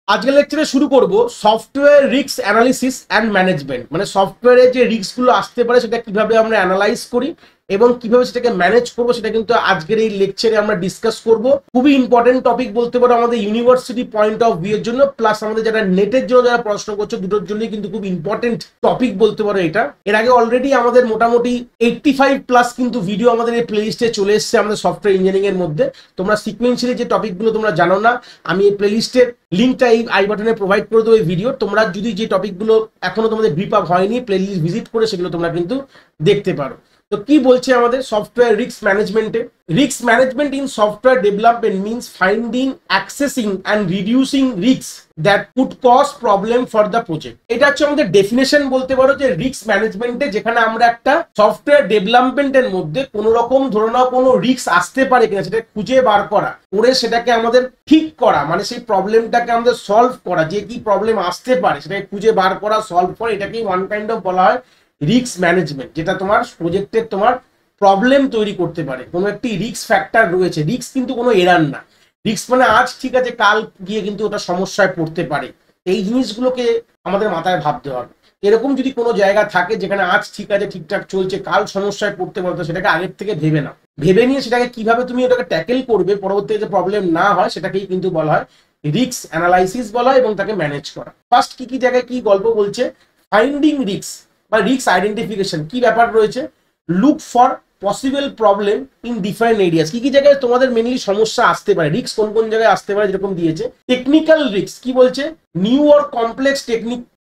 আজকের লেকচারে শুরু করব software risk analysis and management, মানে সফটওয়্যারে যে রিস্কগুলো আসতে পারে সেটা কিভাবে আমরা অ্যানালাইজ করি এবং কিভাবে সেটাকে ম্যানেজ করবো সেটা কিন্তু আজকের এই লেকচারে আমরা ডিসকাস করব। খুবই ইম্পর্টেন্ট টপিক বলতে পারো আমাদের ইউনিভার্সিটি পয়েন্ট অফ ভিউ এর জন্য, প্লাস আমাদের যারা নেটের জন্য যারা পড়াশোনা করছে দুটোর জন্যই কিন্তু খুব ইম্পর্টেন্ট টপিক বলতে পারো এটা। এর আগে অলরেডি আমাদের মোটামুটি 85+ কিন্তু ভিডিও আমাদের এই প্লেলিস্টে চলে এসেছে আমাদের সফটওয়্যার ইঞ্জিনিয়ারিং এর মধ্যে। তোমরা সিকোয়েন্সিয়ালি যে টপিকগুলো তোমরা জানো না, আমি এই প্লেলিস্টের লিঙ্কটা এই আই বাটনে প্রোভাইড করে দেবো এই ভিডিও। তোমরা যদি যে টপিকগুলো এখনো তোমাদের গ্রিপ আপ হয়নি প্লেলিস্ট ভিজিট করে সেগুলো তোমরা কিন্তু দেখতে পারো। তো কি বলছে আমাদের সফটওয়্যার রিস্ক ম্যানেজমেন্টে, risk management in software development means finding, accessing and reducing risk that could cause problem for the project. এটা হচ্ছে আমাদের ডেফিনেশন বলতে পারো যে রিস্ক ম্যানেজমেন্টে যেখানে আমরা একটা সফটওয়্যার ডেভেলপমেন্টের মধ্যে কোনো রকম ধরে নাও কোনো রিস্ক আসতে পারে কিনা সেটা খুঁজে বার করা, করে সেটাকে আমাদের ঠিক করা, মানে সেই প্রবলেমটাকে আমাদের সলভ করা, যে কি প্রবলেম আসতে পারে সেটাকে খুঁজে বার করা, সলভ করা, এটাকেই ওয়ান কাইন্ড অফ বলা হয় রিস্ক ম্যানেজমেন্ট। যেটা তোমার প্রজেক্টের তোমার প্রবলেম তৈরি করতে পারে, কোনো একটি রিস্ক ফ্যাক্টর রয়েছে। রিস্ক কিন্তু কোনো এরার না, রিস্ক মানে আজ ঠিক আছে কাল গিয়ে কিন্তু ওটা সমস্যায় পড়তে পারে। এই জিনিসগুলোকে আমাদের মাথায় ভাবতে হবে। এরকম যদি কোনো জায়গা থাকে যেখানে আজ ঠিক আছে ঠিকঠাক চলছে, কাল সমস্যায় পড়তে পারতো, সেটাকে আগের থেকে ভেবে নাও, ভেবে নিয়ে সেটাকে কিভাবে তুমি ওটাকে ট্যাকেল করবে পরবর্তীতে যে প্রবলেম না হয় সেটাকেই কিন্তু বলা হয় রিস্ক অ্যানালাইসিস বলা হয় এবং তাকে ম্যানেজ করা। ফার্স্ট কি কি জায়গায় কি গল্প বলছে, ফাইন্ডিং রিস্ক বা রিস্ক আইডেন্টিফিকেশন কি ব্যাপার রয়েছে, look for possible problem in different areas, কি কি জায়গায় তোমাদের মেনলি সমস্যা আসতে পারে, রিস্ক কোন কোন জায়গায় আসতে পারে যেরকম দিয়েছে। টেকনিক্যাল রিস্ক কি বলছে, new or complex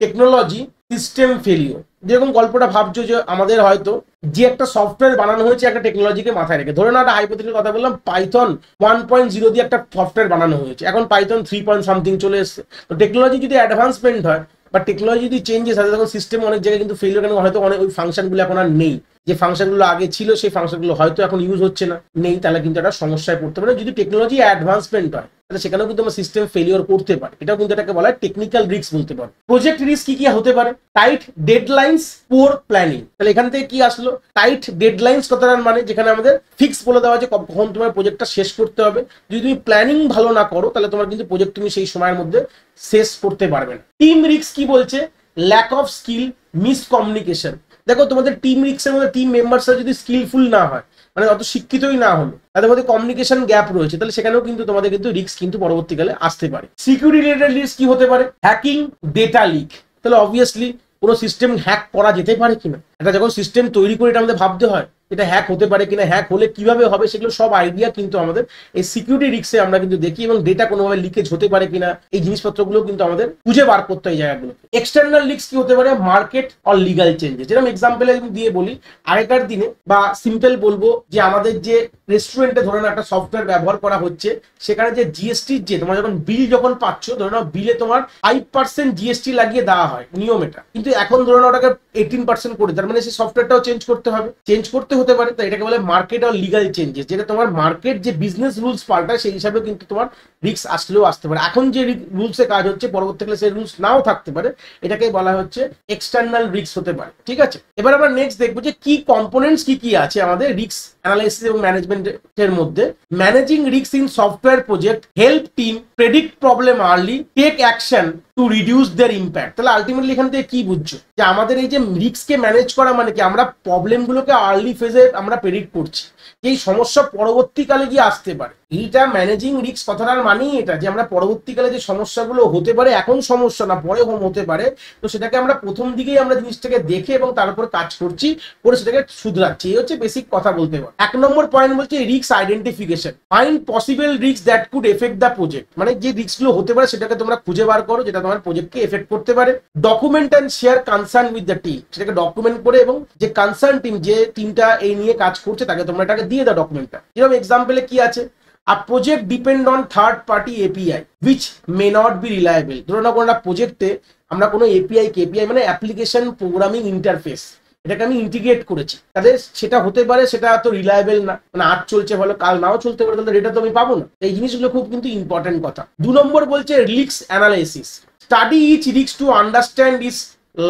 technology system failure, যেরকম গল্পটা ভাবছো যে আমাদের হয়তো যে একটা সফটওয়্যার বানানো হয়েছে একটা টেকনোলজিকে মাথায় রেখে, ধরে না একটা হাইপোথেটিক্যাল কথা বললাম, পাইথন 1.0 দিয়ে একটা সফটওয়্যার বানানো হয়েছে, এখন পাইথন 3 চলে এসছে। তো টেকনোলজি যদি অ্যাডভান্সমেন্ট হয় বা টেকনোলজি যদি চেঞ্জেস হয় তখন সিস্টেম অনেক জায়গায় কিন্তু ফেলিওর, কেন হয়তো অনেক ওই ফাংশনগুলো এখন আর নেই, যে ফাংশনগুলো আগে ছিল সেই ফাংশনগুলো হয়তো এখন ইউজ হচ্ছে না, নেই, তাহলে কিন্তু একটা সমস্যায় পড়তে পারে। যদি টেকনোলজি অ্যাডভান্সমেন্ট হয় তাহলে সেখানেও কিন্তু আমার সিস্টেম ফেলিওর করতে পারে, এটাও কিন্তু এটাকে বলা হয় টেকনিক্যাল রিস্ক বলতে পারে। প্রজেক্ট রিস্ক কি কি হতে পারে, টাইট ডেডলাইন্স, পুয়ার প্ল্যানিং। তাহলে এখান থেকে কি আসলো, টাইট ডেডলাইন্স কথাটার মানে যেখানে আমাদের ফিক্স বলে দেওয়া যে কখন তোমার প্রজেক্টটা শেষ করতে হবে। যদি তুমি প্ল্যানিং ভালো না করো তাহলে তোমার কিন্তু প্রজেক্ট তুমি সেই সময়ের মধ্যে শেষ করতে পারবে না। টিম রিস্ক কি বলছে, ল্যাক অফ স্কিল, মিসকমিউনিকেশন। দেখো তোমাদের টিম রিস্কের মধ্যে টিম মেম্বার্সরা যদি স্কিলফুল না হয়, মানে অত শিক্ষিতই না হলো, তাদের মধ্যে কমিউনিকেশন গ্যাপ রয়েছে, তাহলে সেখানেও কিন্তু তোমাদের কিন্তু রিস্ক কিন্তু পরবর্তীকালে আসতে পারে। সিকিউরিটি রিলেটেড রিস্ক কি হতে পারে, হ্যাকিং, ডেটা লিক। তাহলে অবভিয়াসলি কোনো সিস্টেম হ্যাক করা যেতে পারে কিনা, এটা যখন সিস্টেম তৈরি করে এটা আমাদের ভাবতে হয় এটা হ্যাক হতে পারে কিনা, হ্যাক হলে কিভাবে হবে, সেগুলো সব আইডিয়া কিন্তু আমাদের এই সিকিউরিটি রিস্কে আমরা কিন্তু দেখি, এবং ডেটা কোনোভাবে লিকেজ হতে পারে কিনা এই জিনিসপত্রগুলো কিন্তু আমাদের খুঁজে বার করতে হয় জায়গাগুলো। এক্সটার্নাল রিস্ক কি হতে পারে, মার্কেট অর লিগাল চেঞ্জেস। যেরকম এক্সাম্পল দিয়ে বলি, আগেকার দিনে বা সিম্পল বলবো যে আমাদের যে রেস্টুরেন্টে ধরে নাও একটা সফটওয়্যার ব্যবহার করা হচ্ছে, সেখানে যে জিএসটি যে তোমার যখন বিল যখন পাচ্ছ, ধরে নাও বিলে তোমার 5% জিএসটি লাগিয়ে দেওয়া হয়, নিয়ম এটা, কিন্তু এখন ধরে নাও ওটাকে 18% করে, তার মানে সেই সফটওয়্যারটাও চেঞ্জ করতে হবে, চেঞ্জ করতে হতে পারে। তাই এটাকে বলে মার্কেট আর লিগাল চেঞ্জেস, যেটা তোমার মার্কেট যে বিজনেস রুলস পাল্টায় সেই হিসাবে কিন্তু তোমার রিস্ক আসলেও আসতে পারে। এখন যে রুলসে কাজ হচ্ছে পরবর্তীকালে সেই রুলস নাও থাকতে পারে, এটাকে বলা হচ্ছে এক্সটার্নাল রিস্ক হতে পারে। ঠিক আছে, এবার আমরা নেক্সট দেখবো যে কি কম্পোনেন্টস কি কি আছে আমাদের রিস্ক অ্যানালাইসিস এবং ম্যানেজমেন্টের মধ্যে। Managing risk in software project help team predict problem early, take action to reduce their impact. তাহলে আলটিমেটলি এখান থেকে কি বুঝছো, যে আমাদের এই যে রিস্ককে ম্যানেজ করা মানে কি, আমরা প্রবলেমগুলোকে আর্লি ফেজে আমরা প্রেডিক্ট করছি, এই সমস্যা পরবর্তীকালে গিয়ে আসতে পারে। এইটা ম্যানেজিং রিস্ক কথাটার মানেই এটা, যে আমরা পরবর্তীকালে যে সমস্যাগুলো হতে পারে, এখন সমস্যা না পরে হতে পারে, তো সেটাকে আমরা প্রথম দিকেই আমরা জিনিসটাকে দেখে এবং তারপর কাজ করছি, করে সেটাকে শুধরাচ্ছি। এই হচ্ছে বেসিক কথা বলতে পারে। 1 নম্বর পয়েন্ট বলছে risk identification, find possible risk that could effect the project. মানে যে রিস্কগুলো হতে পারে সেটাকে তোমরা খুঁজে বার করো যেটা তোমার প্রজেক্টকে এফেক্ট করতে পারে। Document and share concern with the team, সেটাকে ডকুমেন্ট করে এবং যে কনসার্ন টিম, যে টিমটা এই নিয়ে কাজ করছে তাকে তোমরা এটাকে দিয়ে দাও ডকুমেন্টটা। যেরকম এক্সাম্পলে কি আছে, a project depend on third party API which may not be reliable। ধরুন কোনো একটা প্রজেক্টে আমরা কোনো এপিআই মানে অ্যাপ্লিকেশন প্রোগ্রামিং ইন্টারফেস, এটাকে আমি ইন্টিগ্রেট করেছি, তাদের সেটা হতে পারে সেটা এত রিলায়েবল না, মানে আজ চলছে ভালো কাল নাও চলতে পারে, তাহলে এটা তো আমি পাবো না। এই জিনিসগুলো খুব কিন্তু ইম্পর্টেন্ট কথা। 2 নম্বর বলছে risk analysis, study each risk to understand is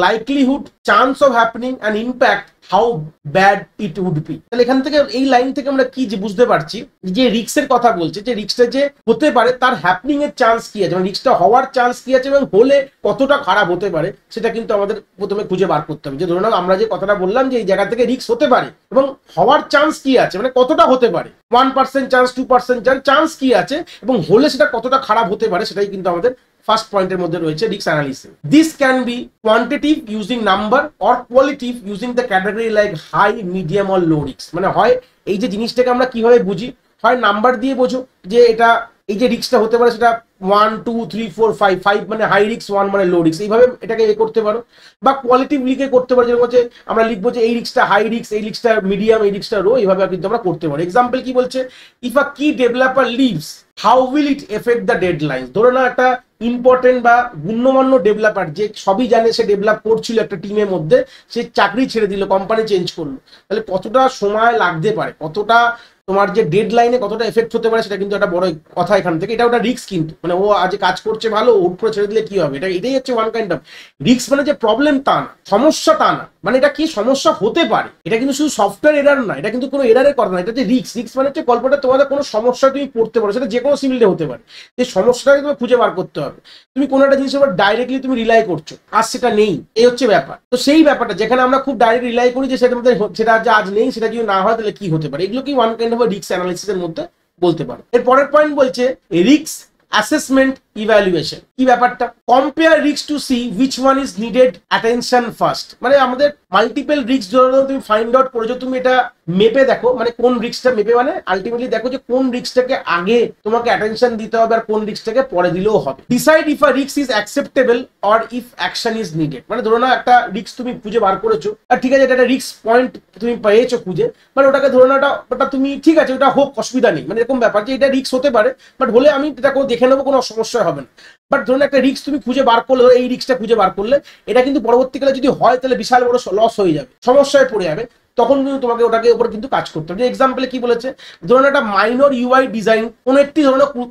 likelihood, chance of happening and impact, how bad it would be. তাহলে এখান থেকে এই লাইন থেকে আমরা কি বুঝতে পারছি যে রিস্কের কথা বলছে, যে রিস্কটা যে হতে পারে তার হ্যাপনিং এর চান্স কি আছে, মানে রিস্কটা হওয়ার চান্স কি আছে এবং হলে কতটা খারাপ হতে পারে সেটা কিন্তু আমাদের প্রথমে খুঁজে বার করতে হবে। যে ধরুন আমরা যে কথাটা বললাম যে এই জায়গা থেকে রিস্ক হতে পারে এবং হওয়ার চান্স কি আছে, মানে কতটা হতে পারে, 1% চান্স, 2% চান্স কি আছে এবং হলে সেটা কতটা খারাপ হতে পারে, সেটাই কিন্তু আমাদের ফার্স্ট পয়েন্টের মধ্যে রয়েছে risk analysis. This can be quantitative using number or qualitative using the category like high, medium or low risk. মানে হয় এই যে জিনিসটাকে আমরা কিভাবে বুঝি, হয় নাম্বার দিয়ে বোঝো যে এটা এই যে রিস্কটা হতে পারে সেটা 1 2 3 4 5, 5 মানে হাই রিস্ক, 1 মানে লো রিস্ক, এইভাবে এটাকে করতে পারো। বা কোয়ালিটিভ লিখে করতে পারো, যেরকম হচ্ছে আমরা লিখবো যে এই রিস্কটা হাই রিস্ক, এই রিস্কটা মিডিয়াম, এই রিস্কটা লো, এইভাবে কিন্তু আমরা করতে পারি। এক্সাম্পল কি বলছে, ইফ আ কি developer leaves how will it affect the deadline. ধরো না একটা ইম্পর্টেন্ট বা গুণ্যমান্য ডেভেলপার যে সবই জানে, সে ডেভেলপ করছিল একটা টিমের মধ্যে, সে চাকরি ছেড়ে দিল, কোম্পানি চেঞ্জ করলো, তাহলে কতটা সময় লাগতে পারে, কতটা তোমার যে ডেড লাইনে কতটা এফেক্ট হতে পারে, সেটা কিন্তু একটা বড় কথা এখান থেকে। এটা ওটা রিস্ক কিন্তু, মানে ও আজ কাজ করছে ভালো, হুট করে ছেড়ে দিলে কি হবে, এটাই হচ্ছে ওয়ান কাইন্ড অফ রিস্ক। মানে যে প্রবলেম তা না, সমস্যা তা না, মানে এটা কি সমস্যা হতে পারে, এটা কিন্তু শুধু সফটওয়্যার এরার না, এটা কিন্তু কোনো এরারের কথা না, এটা যে রিস্ক মানে হচ্ছে গল্পটা তোমাদের কোনো সমস্যা তুমি পড়তে পারো, সেটা যে কোনো ফিল্ডে হতে পারে, যে সমস্যাটাকে তোমাকে খুঁজে বার করতে হবে। তুমি কোনো একটা জিনিসের উপর ডাইরেক্টলি তুমি রিলাই করছো, আজ সেটা নেই, এই হচ্ছে ব্যাপার। তো সেই ব্যাপারটা যেখানে আমরা খুব ডাইরেক্ট রিলাই করি যে সেটার মধ্যে সেটা যে আজ নেই, সেটা যদি না হয় তাহলে কি হতে পারে, এগুলো কি ওয়ান কাইন্ড অফ রিস্ক অ্যানালিসিসের মধ্যে বলতে পারো। এর পরের পয়েন্ট বলছে রিস্ক অ্যাসেসমেন্ট ইভ্যালুয়েশন। কি ব্যাপারটা, compare risk to see which one is needed attention first. মানে আমাদের মাল্টিপল রিস্ক ধরো তুমি ফাইন্ড আউট করেছো, তুমি এটা মেপে দেখো, মানে কোন রিস্কটা মেপে, মানে আলটিমেটলি দেখো যে কোন রিস্কটাকে আগে তোমাকে অ্যাটেনশন দিতে হবে আর কোন রিস্কটাকে পরে দিলেও হবে। Decide if a risk is acceptable or if action is needed. মানে ধরো না একটা রিস্ক তুমি খুঁজে বার করেছো, আর ঠিক আছে এটা একটা রিস্ক পয়েন্ট তুমি পেয়েছো খুঁজে, মানে ওটাকে ধরো না ওটা তুমি ঠিক আছে ওটা হোক, অসুবিধা নেই, মানে এরকম ব্যাপার যে এটা রিস্ক হতে পারে, বাট হলে আমি এটা দেখে নেবো, কোনো সমস্যা হবে না। বাট ধরুন একটা রিস্ক তুমি খুঁজে বার করলে, এই রিস্কটা খুঁজে বার করলে, এটা কিন্তু পরবর্তীকালে যদি হয় তাহলে বিশাল বড় লস হয়ে যাবে, সমস্যায় পড়ে যাবে, তখন কিন্তু তোমাকে ওটাকে উপর কিন্তু কাজ করতে হবে। যে এক্সাম্পলে কি বলেছে, ধরুন একটা মাইনর ইউআই ডিজাইন,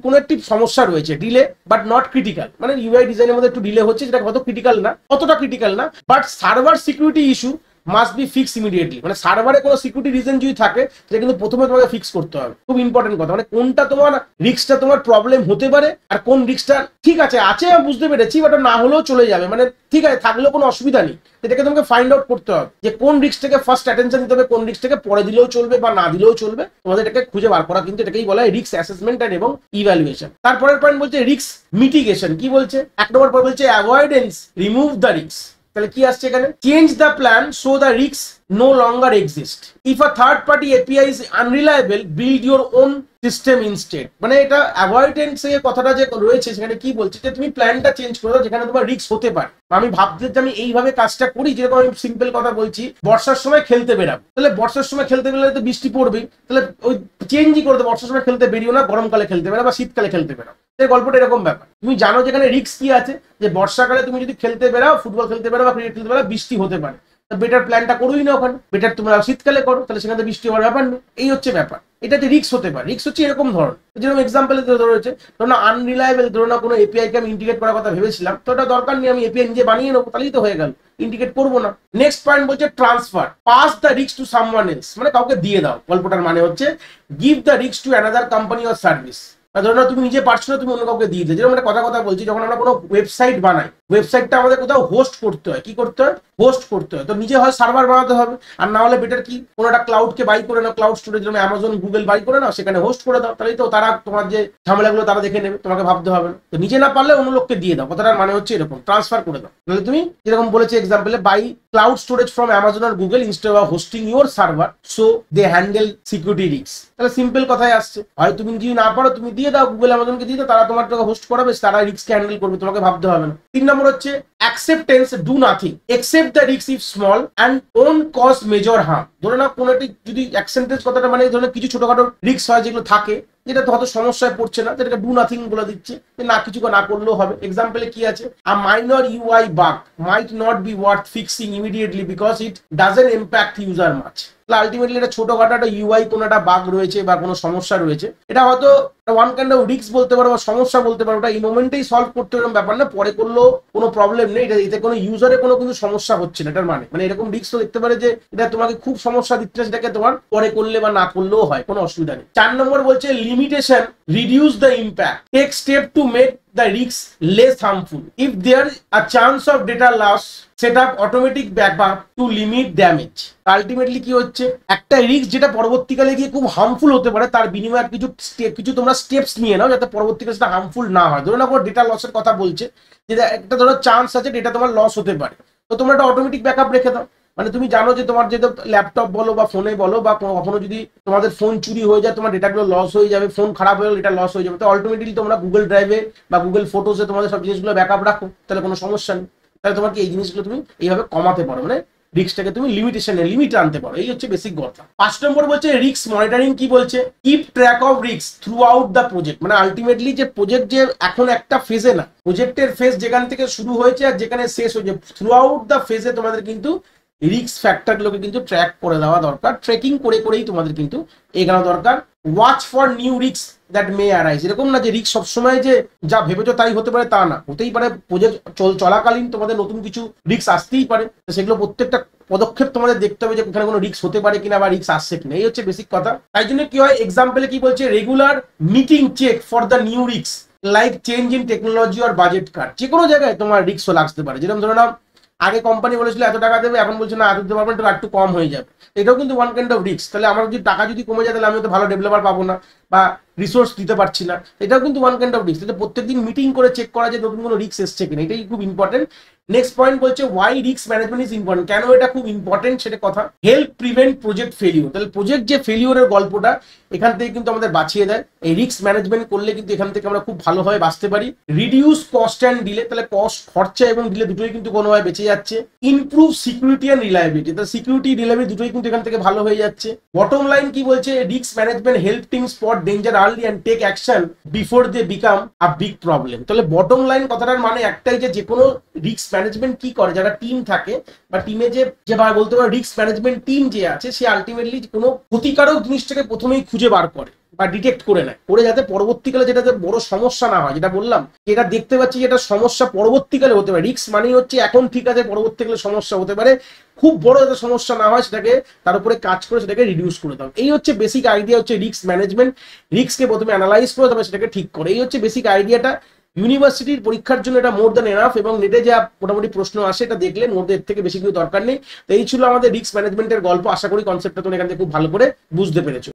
কোনো একটি সমস্যা রয়েছে, ডিলে বাট নট ক্রিটিক্যাল, মানে ইউআই ডিজাইনের মধ্যে একটু ডিলে হচ্ছে, যেটা কত ক্রিটিক্যাল না, অতটা ক্রিটিক্যাল না, but server security issue must be fix immediately. মানে সার্ভারে কোনো সিকিউরিটি রিজন যদি থাকে সেটা কিন্তু প্রথমে তোমাকে ফিক্স করতে হবে, খুব ইম্পর্টেন্ট কথা। মানে কোনটা তোমার রিস্কটা তোমার প্রবলেম হতে পারে আর কোন রিস্কটা ঠিক আছে আমি বুঝতে পেরেছি, বাট না হলেও চলে যাবে, মানে ঠিক আছে থাকলেও কোনো অসুবিধা নেই, এটাকে তোমাকে ফাইন্ড আউট করতে হবে যে কোন রিস্কটাকে ফার্স্ট অ্যাটেনশন দিতে হবে, কোন রিস্কটাকে পরে দিলেও চলবে বা না দিলেও চলবে, তোমাদের এটাকে খুঁজে বার করা কিন্তু এটাকেই বলা হয় রিস্ক অ্যাসেসমেন্ট এবং ইভ্যালুয়েশন। তারপরের পয়েন্ট বলছে রিস্ক মিটিগেশন। কি বলছে, এক নম্বর পয়েন্ট বলছে অ্যাভয়েডেন্স রিমুভ দ্য রিস্ক। তাহলে কি আসছে এখানে, change the plan so the risk no longer exist. If a third party API is unreliable, build your own system instead. মানে এটা অ্যাভয়েডেন্স এর কথাটা যে রয়েছে সেখানে কি বলছে যে তুমি প্ল্যানটা চেঞ্জ করে দাও যেখানে তোমার রিস্ক হতে পারে। আমি ভাবতে যে আমি এইভাবে কাজটা করি, যেরকম আমি সিম্পল কথা বলছি, বর্ষার সময় খেলতে বেরাবো, তাহলে বর্ষার সময় খেলতে বেরোলে তো বৃষ্টি পড়বেই, তাহলে ওই চেঞ্জই করে দেবো, বর্ষার সময় খেলতে বেরিও না, গরমকালে খেলতে বেরো বা শীতকালে খেলতে বেরো। এই গল্পটা এরকম ব্যাপার, তুমি জানো যেখানে রিস্ক কি আছে, যে বর্ষাকালে তুমি যদি খেলতে বেরাও, ফুটবল খেলতে বেরো বা ক্রিকেট খেলতে বেরো, বৃষ্টি হতে পারে, বেটার প্ল্যানটা করোই না ওখানে, বেটার তোমরা শীতকালে করো, তাহলে সেখানে বৃষ্টি হওয়ার ব্যাপার নেই। এই হচ্ছে ব্যাপার, এটাতে রিস্ক হতে পারে। রিস্ক হচ্ছে এরকম ধরনের, যেরকম এক্সাম্পলে ধরেছে, ধরো না আনরিলায়েবল, ধরো না কোনো এপিআই কে আমি ইন্টিগ্রেট করার কথা ভেবেছিলাম, তো ওটা দরকার নেই, আমি এপিআই নিজে বানিয়ে নেবো, তাহলেই তো হয়ে গেল, ইন্টিগ্রেট করবো না। নেক্সট পয়েন্ট বলছে transfer, pass the risk to someone else. মানে কাউকে দিয়ে দাও, গল্পটার মানে হচ্ছে give the risk to another company or service. ধরো না তুমি নিজে পারছো না, তুমি অন্য কাউকে দিয়ে দিও। যেরকম কথা বলছি, যখন আমরা কোনো ওয়েবসাইট বানাই, ওয়েবসাইটটা আমাদের কোথাও হোস্ট করতে হয়, কি করতে হয়, হোস্ট করতে হয়, তো নিজে হয় সার্ভার বানাতে হবে, আর না হলে বেটার কি কোনো একটা ক্লাউডকে বাই করে নাও, ক্লাউড স্টোরেজ যেমন অ্যামাজন গুগল বাই করে নাও, সেখানে হোস্ট করে দাও, তাহলেই তো তারা তোমার যে ঝামেলাগুলো তারা দেখে নেবে, তোমাকে ভাবতে হবে না। তো নিজে না পারলে অন্য লোককে দিয়ে দাও, কথাটার মানে হচ্ছে এরকম, ট্রান্সফার করে দাও। তাহলে তুমি যেরকম বলেছে এক্সাম্পলে, by cloud storage from Amazon আর Google instead of hosting your server so they handle security risk. তাহলে সিম্পল কথায় আসছে, হয় তুমি যদি না পারো তুমি দিয়ে দাও, গুগল অ্যামাজনকে দিয়ে দাও, তারা তোমার টাকা হোস্ট করাবে, তারা রিস্ক হ্যান্ডেল করবে, তোমাকে ভাবতে হবে না। 3 নম্বর হচ্ছে acceptance, do nothing accept the risk if small and won't cause major harm। ধরে না কোনো একটি যদি acceptance কথাটা মানে ধরে কিছু ছোটখাটো রিস্ক হয় যেগুলো থাকে, যেটা তো হয়তো সমস্যায় পড়ছে না, যেটাকে ডু নাথিং বলে দিচ্ছে, যে না কিছু না করলেও হবে। এক্সাম্পলে কি আছে, a minor UI bug might not be worth fixing immediately because it doesn't impact user much. Ultimately এটা ছোটখাটো একটা ইউআই কোনো একটা বাগ রয়েছে বা কোনো সমস্যা রয়েছে, এটা হয়তো ওয়ান কাইন্ড অফ রিস্ক বলতে পারো বা সমস্যা বলতে পারো, ওটা এই মোমেন্টেই সলভ করতে এরকম ব্যাপার না, পরে করলেও কোনো প্রবলেম নেই, এটা এতে কোনো ইউজারের কোনো কিন্তু সমস্যা হচ্ছে না এটার মানে এরকম রিস্ক তো দেখতে পারে যে এটা তোমাকে খুব সমস্যা দিচ্ছে, সেটাকে তোমার পরে করলে বা না করলেও হয়, কোনো অসুবিধা নেই। 4 নম্বর বলছে limitation reduce the impact, take step to make the risk less harmful. If there a chance of data loss, set up automatic backup to limit damage. Ultimately কি হচ্ছে, একটা রিস্ক যেটা পরবর্তীকালে গিয়ে খুব হার্মফুল হতে পারে, তার বিনিময়ে কিছু তোমরা স্টেপস নিয়ে নাও যাতে পরবর্তীকালে সেটা হার্মফুল না হয়। ধরো না কোনো ডেটা লসের কথা বলছে, যে একটা ধরো চান্স আছে ডেটা তোমার লস হতে পারে, তো তোমরা একটা অটোমেটিক ব্যাকআপ রেখে দাও। মানে তুমি জানো যে তোমার যেটা ল্যাপটপ বলো বা ফোনে বলো বা কখনো যদি তোমাদের ফোন চুরি হয়ে যায়, তোমার ডেটাগুলো লস হয়ে যাবে, ফোন খারাপ হয়ে গেলে এটা লস হয়ে যাবে, তো অল্টিমেটলি তোমরা গুগল ড্রাইভে বা গুগল ফটোসে তোমাদের সব জিনিসগুলো ব্যাকআপ রাখো, তাহলে কোনো সমস্যা নেই। তাহলে তোমার কি এই জিনিসগুলো তুমি এইভাবে কমাতে পারো, মানে রিস্কটাকে তুমি লিমিটে আনতে পারো, এই হচ্ছে বেসিক কথা। 5 নম্বর বলছে রিস্ক মনিটরিং। কি বলছে, keep track of risk through out the project. মানে আলটিমেটলি যে প্রজেক্ট যে এখন একটা ফেজে না, প্রজেক্টের ফেজ যেখান থেকে শুরু হয়েছে আর যেখানে শেষ হয়েছে, থ্রু আউট দ্য ফেজে তোমাদের কিন্তু রিস্ক ফ্যাক্টরগুলোকে কিন্তু ট্র্যাক করে দেওয়া দরকার, ট্রেকিং করেই তোমাদের কিন্তু এগানো দরকার। Watch for new risk that may arise. এরকম না যে রিস্ক সবসময় যে যা ভেবেছো তাই হতে পারে, তা না, হতেই পারে প্রজেক্ট চলাকালীন তোমাদের নতুন কিছু রিস্ক আসতেই পারে, সেগুলো প্রত্যেকটা পদক্ষেপ তোমাদের দেখতে হবে যে এখানে কোনো রিস্ক হতে পারে কিনা বা রিস্ক আসছে কিনা, এই হচ্ছে বেসিক কথা। তাই জন্য কি হয়, এক্সাম্পলে কি বলছে, regular meeting check for the new risk like change in technology আর বাজেট কাট। যে কোনো জায়গায় তোমার রিস্ক আসতে পারে, যেরকম ধরো না আগে কোম্পানি বলেছিল এত টাকা দেবে, এখন বলছে না এত দিতে পারবেন, একটু কম হয়ে যাবে, এটাও কিন্তু ওয়ান কাইন্ড অফ রিস্ক। তাহলে আমার যদি টাকা যদি কমে যায়, তাহলে আমি তো ভালো ডেভেলপার পাবো না বা রিসোর্স দিতে পারছি না, এটাও কিন্তু ওয়ান কাইন্ড অফ রিস্ক। তাহলে প্রত্যেকদিন মিটিং করে চেক করা যে নতুন কোনো রিস্ক এসছে কিনা, এটাই খুব ইম্পর্টেন্ট। নেক্সট পয়েন্ট বলছে why risk management is important. কেন এটা খুব ইম্পর্টেন্ট সেটা কথা, হেল্প প্রিভেন্ট প্রজেক্ট ফেলিওর। তাহলে প্রজেক্ট যে ফেলিওরের গল্পটা এখান থেকে কিন্তু আমাদের বাঁচিয়ে দেয়, এই রিস্ক ম্যানেজমেন্ট করলে কিন্তু এখান থেকে আমরা খুব ভালোভাবে বাঁচতে পারি। রিডিউস কস্ট অ্যান্ড ডিলে, তাহলে কস্ট খরচা এবং ডিলে দুটোই কিন্তু কোনোভাবে বেঁচে যাচ্ছে। ইমপ্রুভ সিকিউরিটি অ্যান্ড রিলায়েবিলিটি, তাহলে সিকিউরিটি রিলায়েবিলিটি দুটোই কিন্তু এখান থেকে ভালো হয়ে যাচ্ছে। বটম লাইন কি বলছে, risk management help team spot danger early and take action before they become a big problem. তাহলে বটম লাইন কথাটার মানে একটাই, যে কোনো রিস্ক ম্যানেজমেন্ট কি করে, যারা টিম থাকে বা টিমে যে বলতে পারো রিস্ক ম্যানেজমেন্ট টিম যে আছে, সে আলটিমেটলি কোনো ক্ষতিকারক জিনিসটাকে প্রথমেই খুঁজে বার করে বা ডিটেক্ট করে নেয়, করে যাতে পরবর্তীকালে যেটাতে বড় সমস্যা না হয়। যেটা বললাম, যেটা দেখতে পাচ্ছি যেটা সমস্যা পরবর্তীকালে হতে পারে, রিস্ক মানেই হচ্ছে এখন ঠিক আছে, পরবর্তীকালে সমস্যা হতে পারে, খুব বড় যাতে সমস্যা না হয় সেটাকে তার উপরে কাজ করে সেটাকে রিডিউস করে দাও। এই হচ্ছে বেসিক আইডিয়া, হচ্ছে রিস্ক ম্যানেজমেন্ট। রিস্ককে প্রথমে অ্যানালাইজ করে তবে সেটাকে ঠিক করে, এই হচ্ছে বেসিক আইডিয়াটা। ইউনিভার্সিটির পরীক্ষার জন্য এটা মোর দ্যান এনাফ, এবং নেটে যা মোটামুটি প্রশ্ন আসে এটা দেখলে মধ্যে এর থেকে বেশি কিছু দরকার নেই। তো এই ছিল আমাদের রিস্ক ম্যানেজমেন্টের গল্প। আশা করি কনসেপ্টটা তুমি এখান থেকে খুব ভালো করে বুঝতে পেরেছো।